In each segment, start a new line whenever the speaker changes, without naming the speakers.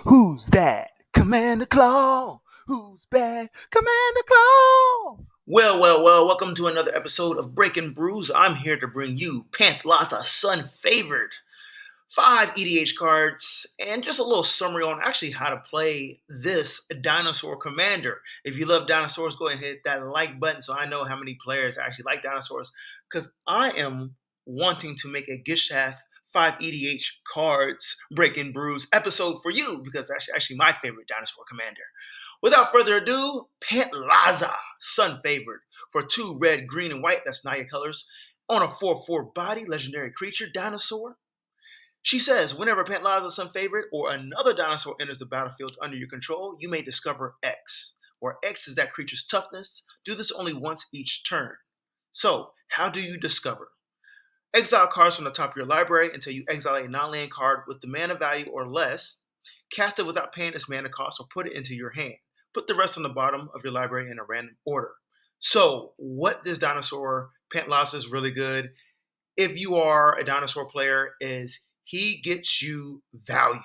Who's that? Commander Claw. Who's bad? Commander Claw. Well, welcome to another episode of Breaking Brews. I'm here to bring you Pantlaza Sun Favored. 5 EDH cards, and just a little summary on actually how to play this Dinosaur Commander. If you love dinosaurs, go ahead and hit that like button so I know how many players actually like dinosaurs, because I am wanting to make a Gishath 5 EDH cards Breaking Brews episode for you, because that's actually my favorite dinosaur commander. Without further ado, Pantlaza, Sun Favored, for 2 red, green, and white, that's Naya colors, on a 4/4 body, legendary creature, Dinosaur. She says, whenever Pantlaza, Sun Favorite, or another dinosaur enters the battlefield under your control, you may discover X, where X is that creature's toughness. Do this only once each turn. So, how do you discover? Exile cards from the top of your library until you exile a non-land card with the mana value or less. Cast it without paying its mana cost or put it into your hand. Put the rest on the bottom of your library in a random order. So, what this dinosaur, Pantlaza, is really good. If you are a dinosaur player, is he gets you value.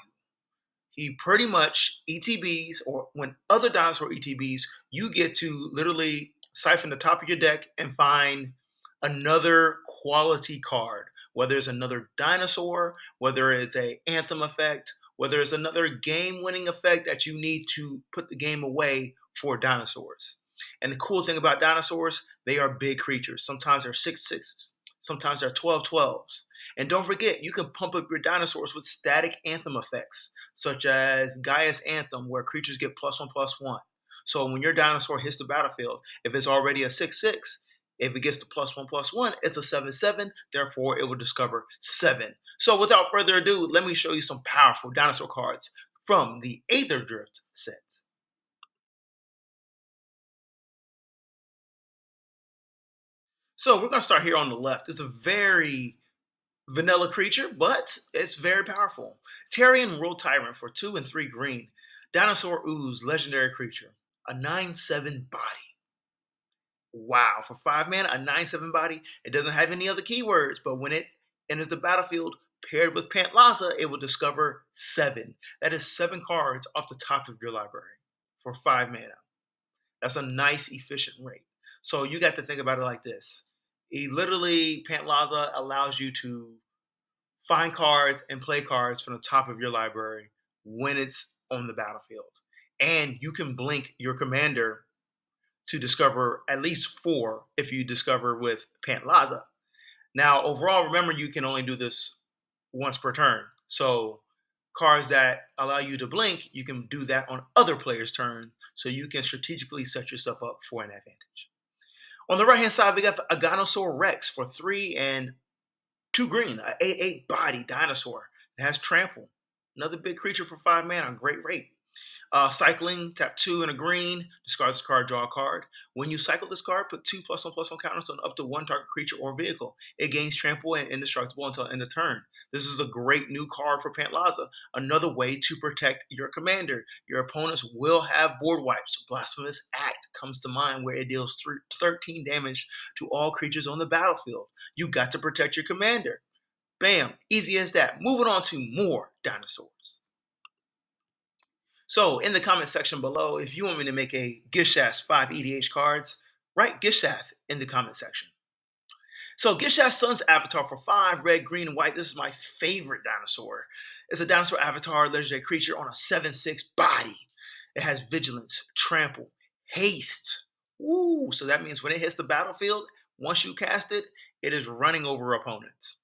He pretty much ETBs, or when other dinosaur ETBs, you get to literally siphon the top of your deck and find another quality card, whether it's another dinosaur, whether it's a anthem effect, whether it's another game-winning effect that you need to put the game away for dinosaurs. And the cool thing about dinosaurs, they are big creatures. Sometimes they're 6/6s. Sometimes they're 12/12s. And don't forget, you can pump up your dinosaurs with static anthem effects, such as Gaia's Anthem, where creatures get +1/+1. So when your dinosaur hits the battlefield, if it's already a 6/6, if it gets to +1/+1, it's a 7/7, therefore it will discover 7. So without further ado, let me show you some powerful dinosaur cards from the Aetherdrift set. So we're going to start here on the left. It's a very vanilla creature, but it's very powerful. Terrian World Tyrant for 2 and 3 green. Dinosaur Ooze, legendary creature. A 9/7 body. Wow, for 5 mana, a 9/7 body. It doesn't have any other keywords, but when it enters the battlefield paired with Pantlaza, it will discover 7. That is 7 cards off the top of your library for 5 mana. That's a nice, efficient rate. So you got to think about it like this. Pantlaza allows you to find cards and play cards from the top of your library when it's on the battlefield. And you can blink your commander to discover at least 4 if you discover with Pantlaza. Now, overall, remember you can only do this once per turn. So cards that allow you to blink, you can do that on other players' turn, so you can strategically set yourself up for an advantage. On the right-hand side, we got a Dinosaur Rex for 3 and 2 green, a 8/8 body dinosaur. It has trample. Another big creature for 5 mana, great rate. Cycling, tap 2 and a green, discard this card, draw a card. When you cycle this card, put 2 +1/+1 counters on up to 1 target creature or vehicle. It gains trample and indestructible until end of turn. This is a great new card for Pantlaza. Another way to protect your commander. Your opponents will have board wipes. Blasphemous Act comes to mind, where it deals 13 damage to all creatures on the battlefield. You got to protect your commander. Bam, easy as that. Moving on to more dinosaurs. So in the comment section below, if you want me to make a Gishath 5 EDH cards, write Gishath in the comment section. So Gishath Sun's avatar for 5 red, green, and white. This is my favorite dinosaur. It's a dinosaur avatar, legendary creature on a 7/6 body. It has vigilance, trample, haste. Ooh, so that means when it hits the battlefield, once you cast it, it is running over opponents.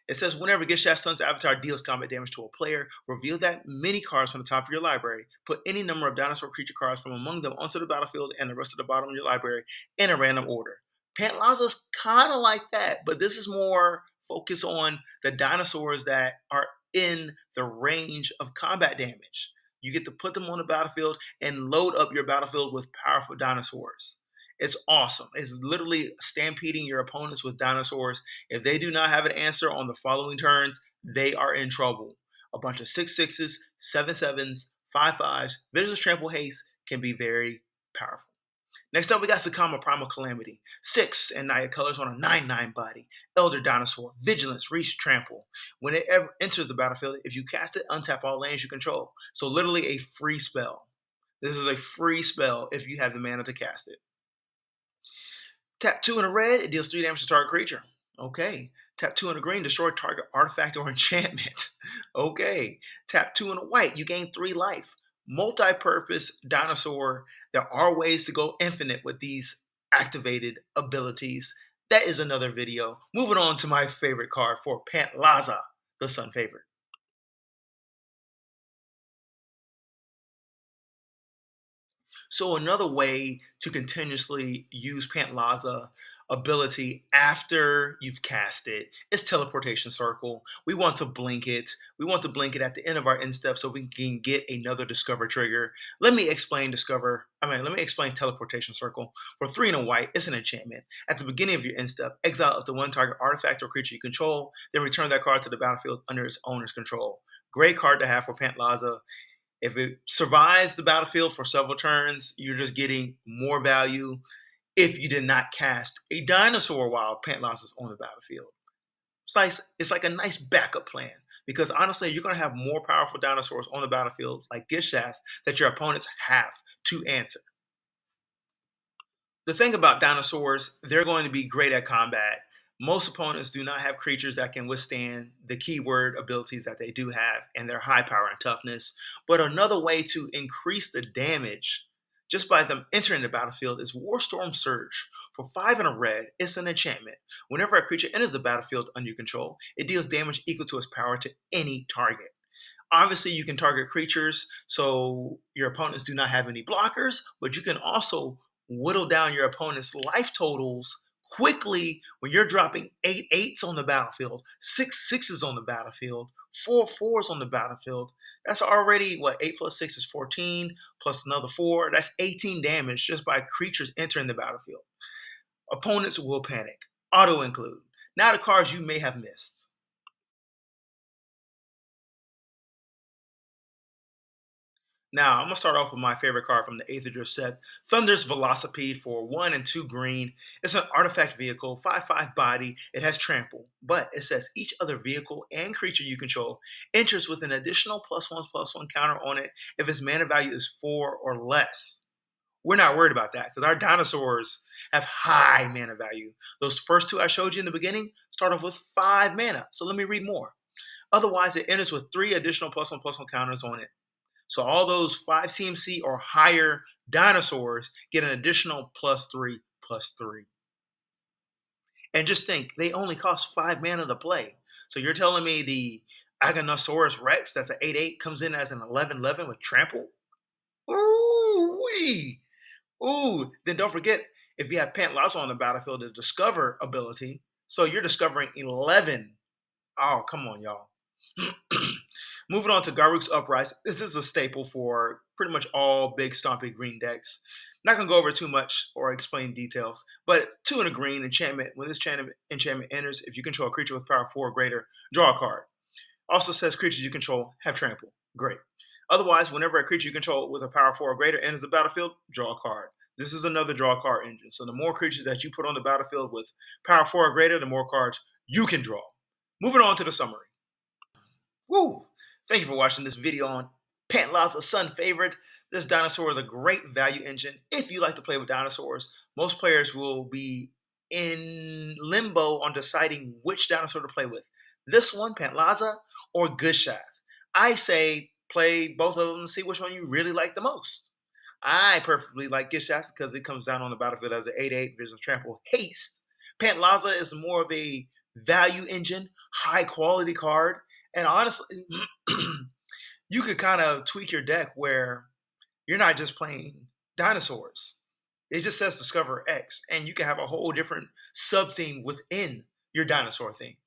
It says whenever Gishath Sun's avatar deals combat damage to a player, reveal that many cards from the top of your library. Put any number of dinosaur creature cards from among them onto the battlefield and the rest of the bottom of your library in a random order. Pantlaza's kind of like that, but this is more focused on the dinosaurs that are in the range of combat damage. You get to put them on the battlefield and load up your battlefield with powerful dinosaurs. It's awesome. It's literally stampeding your opponents with dinosaurs. If they do not have an answer on the following turns, they are in trouble. A bunch of 6/6s, 7/7s, 5/5s, Vigilance, Trample, Haste can be very powerful. Next up, we got Zacama Primal Calamity. 6 and naya colors on a 9/9 body. Elder Dinosaur. Vigilance, Reach, Trample. When it ever enters the battlefield, if you cast it, untap all lands you control. So literally a free spell. This is a free spell if you have the mana to cast it. Tap 2 in a red, it deals 3 damage to target creature. Okay. Tap 2 in a green, destroy target artifact or enchantment. Okay. Tap 2 in a white, you gain 3 life. Multi-purpose dinosaur. There are ways to go infinite with these activated abilities. That is another video. Moving on to my favorite card for Pantlaza, the Sun favorite. So another way to continuously use Pantlaza ability after you've cast it is teleportation circle. We want to blink it. We want to blink it at the end of our end step so we can get another discover trigger. Let me explain teleportation circle. For 3 and a white, it's an enchantment. At the beginning of your end step, exile up to 1 target artifact or creature you control, then return that card to the battlefield under its owner's control. Great card to have for Pantlaza. If it survives the battlefield for several turns, you're just getting more value if you did not cast a dinosaur while Pantlaza is on the battlefield. It's like a nice backup plan because honestly, you're going to have more powerful dinosaurs on the battlefield like Gishath that your opponents have to answer. The thing about dinosaurs, they're going to be great at combat. Most opponents do not have creatures that can withstand the keyword abilities that they do have and their high power and toughness. But another way to increase the damage just by them entering the battlefield is Warstorm Surge. For 5 and a red, it's an enchantment. Whenever a creature enters the battlefield under your control, it deals damage equal to its power to any target. Obviously, you can target creatures so your opponents do not have any blockers, but you can also whittle down your opponent's life totals quickly when you're dropping 8/8s on the battlefield, 6/6s on the battlefield, 4/4s on the battlefield. That's already what 8 plus 6 is 14, plus another 4. That's 18 damage just by creatures entering the battlefield. Opponents will panic. Auto include. Now the cards you may have missed. Now, I'm going to start off with my favorite card from the Aetherdrift set, Thunder's Velocipede for 1 and 2 green. It's an artifact vehicle, 5/5 body. It has trample, but it says each other vehicle and creature you control enters with an additional +1/+1 counter on it if its mana value is 4 or less. We're not worried about that because our dinosaurs have high mana value. Those first 2 I showed you in the beginning start off with 5 mana. So let me read more. Otherwise, it enters with 3 additional +1/+1 counters on it. So all those 5 CMC or higher dinosaurs get an additional +3/+3. And just think, they only cost 5 mana to play. So you're telling me the Aganosaurus Rex, that's an 8/8, comes in as an 11/11 with trample? Ooh wee! Ooh, then don't forget, if you have Pantlaza on the battlefield, the Discover ability, so you're discovering 11. Oh, come on, y'all. Moving on to Garruk's Uprising. This is a staple for pretty much all big stompy green decks. Not gonna go over too much or explain details, but 2 in a green enchantment. When this enchantment enters, if you control a creature with power 4 or greater, draw a card. Also says creatures you control have trample. Great. Otherwise, whenever a creature you control with a power 4 or greater enters the battlefield, draw a card. This is another draw card engine. So the more creatures that you put on the battlefield with power 4 or greater, the more cards you can draw. Moving on to the summary. Woo! Thank you for watching this video on Pantlaza Sun Favorite. This dinosaur is a great value engine. If you like to play with dinosaurs, most players will be in limbo on deciding which dinosaur to play with. This one, Pantlaza, or Gishath. I say play both of them and see which one you really like the most. I perfectly like Gishath because it comes down on the battlefield as an 8/8 Vision Trample Haste. Pantlaza is more of a value engine, high quality card. And honestly, you could kind of tweak your deck where you're not just playing dinosaurs. It just says Discover X, and you can have a whole different sub theme within your dinosaur theme.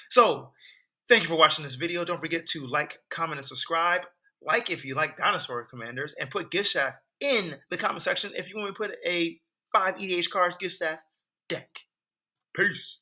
So, thank you for watching this video. Don't forget to like, comment, and subscribe. Like if you like dinosaur commanders, and put Gishath in the comment section if you want me to put a 5 EDH cards Gishath deck. Peace.